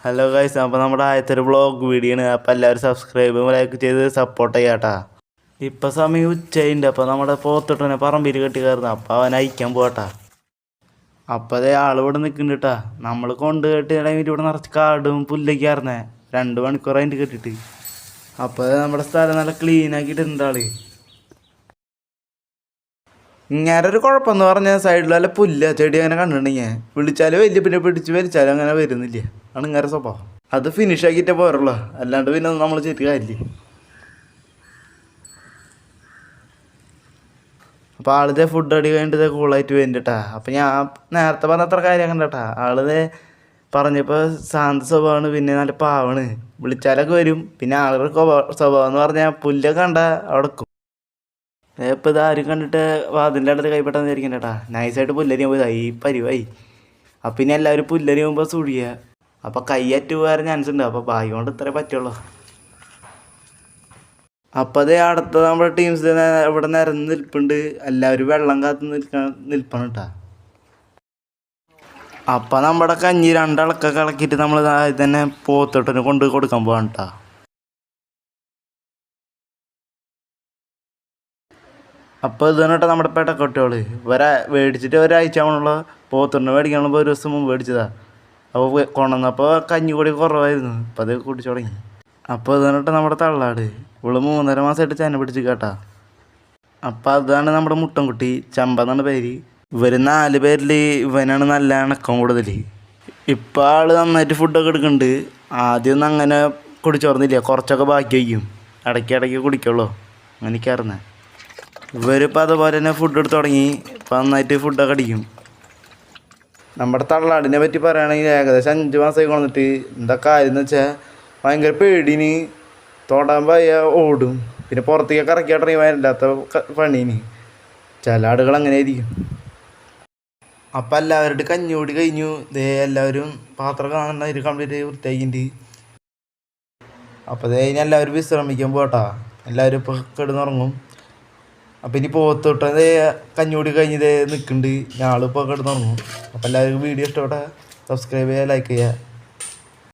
Hello guys, അപ്പോൾ നമ്മുടെ ആദ്യത്തെ ഒരു വ്ളോഗ് വീഡിയോ ആണ്. അപ്പോൾ എല്ലാവരും സബ്സ്ക്രൈബ് ലൈക്ക് ചെയ്ത് സപ്പോർട്ട് ചെയ്യാട്ടാ. ഇപ്പം സമയം ഉച്ചയുണ്ട്. അപ്പോൾ നമ്മുടെ പോത്തിട്ടനെ പറമ്പിൽ കെട്ടി കയറുന്നത്. അപ്പോൾ അവൻ അയക്കാൻ പോട്ടാ. അപ്പോൾ അതേ ആളിവിടെ നിൽക്കുന്നുണ്ട് കേട്ടാ. നമ്മൾ കൊണ്ട് കെട്ടിയ ടൈമിൽ ഇവിടെ നിറച്ച് കാടും പുല്ലൊക്കെയായിരുന്നേ. 2 മണിക്കൂർ അതിൻ്റെ കെട്ടിട്ട്. അപ്പോൾ നമ്മുടെ സ്ഥലം നല്ല ക്ലീൻ ആക്കിയിട്ടുണ്ട് ആള്. ഇങ്ങനെ ഒരു കുഴപ്പമെന്ന് പറഞ്ഞാൽ സൈഡിൽ വല്ല പുല്ല ചെടി അങ്ങനെ കണ്ടിട്ടുണ്ടെങ്കിൽ വിളിച്ചാലും വലിയ പിന്നെ പിടിച്ച് വലിച്ചാലും അങ്ങനെ വരുന്നില്ല. ആണ് ഇങ്ങനെ സ്വഭാവം. അത് ഫിനിഷ് ആക്കിയിട്ടേ പോരുള്ളൂ, അല്ലാണ്ട് പിന്നെ നമ്മൾ ചെയ്തിട്ട് കാര്യമില്ല. അപ്പോൾ ആളിതേ ഫുഡ് അടി കഴിഞ്ഞിട്ട് കൂളായിട്ട് വേണ്ടിട്ടാ. അപ്പം ഞാൻ നേരത്തെ പറഞ്ഞ അത്ര കാര്യം കണ്ടട്ടാ. ആളിതേ പറഞ്ഞപ്പോൾ ശാന്ത സ്വഭാവമാണ്, പിന്നെ നല്ല പാവാണ്. വിളിച്ചാലൊക്കെ വരും. പിന്നെ ആളുടെ സ്വഭാവം എന്ന് പറഞ്ഞാൽ പുല്ലൊക്കെ കണ്ട അവിടെ ഇപ്പോൾ ഇത് ആരും കണ്ടിട്ട് അതിൻ്റെ അടുത്ത് കൈപ്പെട്ടാന്ന് വിചാരിക്കണ്ടേട്ടാ. നൈസായിട്ട് പുല്ലരിയാൻ പോയതാ ഈ പരിവായി. അപ്പം പിന്നെ എല്ലാവരും പുല്ലരിയുമ്പോൾ സുഴിയുക. അപ്പോൾ കൈയറ്റ് പോകാൻ ചാൻസ് ഉണ്ട്. അപ്പോൾ ഭാഗ്യം കൊണ്ട് ഇത്രേ പറ്റുള്ളൂ. അപ്പോൾ അതേ അടുത്ത നമ്മുടെ ടീംസ് ഇവിടെ നിരന്ന് നിൽപ്പുണ്ട്. എല്ലാവരും വെള്ളം കാത്ത് നിൽപ്പാണ് കേട്ടാ. അപ്പം നമ്മുടെ കഞ്ഞി 2 ഇളക്കൊക്കെ ഇളക്കിയിട്ട് നമ്മൾ തന്നെ പോത്തോട്ടിന് കൊണ്ട് കൊടുക്കാൻ പോകാൻ കേട്ടാ. അപ്പോൾ ഇത് തന്നെ നമ്മുടെ പെടക്കൊട്ടികൾ മേടിച്ചിട്ട് ഒരാഴ്ച ആവണുള്ള പോത്തുണ്ട്. മേടിക്കാനുള്ള ഒരു ദിവസം മുമ്പ് മേടിച്ചതാണ്. അപ്പോൾ കൊണ്ടുവന്നപ്പോൾ കഞ്ഞി കൂടി കുറവായിരുന്നു. അപ്പോൾ അത് കുടിച്ചു തുടങ്ങി. അപ്പോൾ ഇത് തന്നെ നമ്മുടെ തള്ളാട്. ഇവള് 3.5 മാസമായിട്ട് ചെന പിടിച്ച് കേട്ടാ. അപ്പോൾ അതാണ് നമ്മുടെ മുട്ടൻകുട്ടി, ചമ്പ എന്നാണ് പേര്. ഇവർ 4 പേരിൽ ഇവനാണ് നല്ല ഇണക്കം കൂടുതൽ. ഇപ്പോൾ ആൾ നന്നായിട്ട് ഫുഡൊക്കെ എടുക്കുന്നുണ്ട്. ആദ്യമൊന്നും അങ്ങനെ കുടിച്ചോർന്നില്ല, കുറച്ചൊക്കെ ബാക്കി വയ്ക്കും. ഇടയ്ക്ക് കുടിക്കുള്ളൂ. അങ്ങനെയൊക്കെയായിരുന്നേ. ഇവരിപ്പോൾ അതുപോലെ തന്നെ ഫുഡ് എടുത്ത് തുടങ്ങി. ഇപ്പം നന്നായിട്ട് ഫുഡൊക്കെ അടിക്കും. നമ്മുടെ തള്ളാടിനെ പറ്റി പറയുകയാണെങ്കിൽ ഏകദേശം 5 മാസമായി കൊണ്ടിട്ട്. എന്താ കാര്യം എന്ന് വെച്ചാൽ ഭയങ്കര പേടിന്, തൊടാൻ പോയ ഓടും. പിന്നെ പുറത്തേക്കൊക്കെ ഇറക്കിയിട്ടിറങ്ങി വരില്ലാത്ത പണീന്. ചില ആടുകൾ അങ്ങനെ ആയിരിക്കും. അപ്പം എല്ലാവരുടെ കഞ്ഞി കൂടി കഴിഞ്ഞു. ദേ എല്ലാവരും പാത്രം കാണുന്ന ഒരു കംപ്ലീറ്റ് വൃത്തിയാക്കിയിട്ട്. അപ്പോൾ ദേ ഇനി എല്ലാവരും വിശ്രമിക്കാൻ പോട്ടാ. എല്ലാവരും ഇപ്പോൾ കിടന്നുറങ്ങും. അപ്പം ഇനി പോത്തോട്ടത് കഞ്ഞൂടി കഴിഞ്ഞത് നിൽക്കുന്നുണ്ട്. ഞാളിപ്പോൾ കിടന്നുറങ്ങും. അപ്പോൾ എല്ലാവർക്കും വീഡിയോ ഇഷ്ടപ്പെട്ടാൽ സബ്സ്ക്രൈബ് ചെയ്യുക, ലൈക്ക് ചെയ്യുക.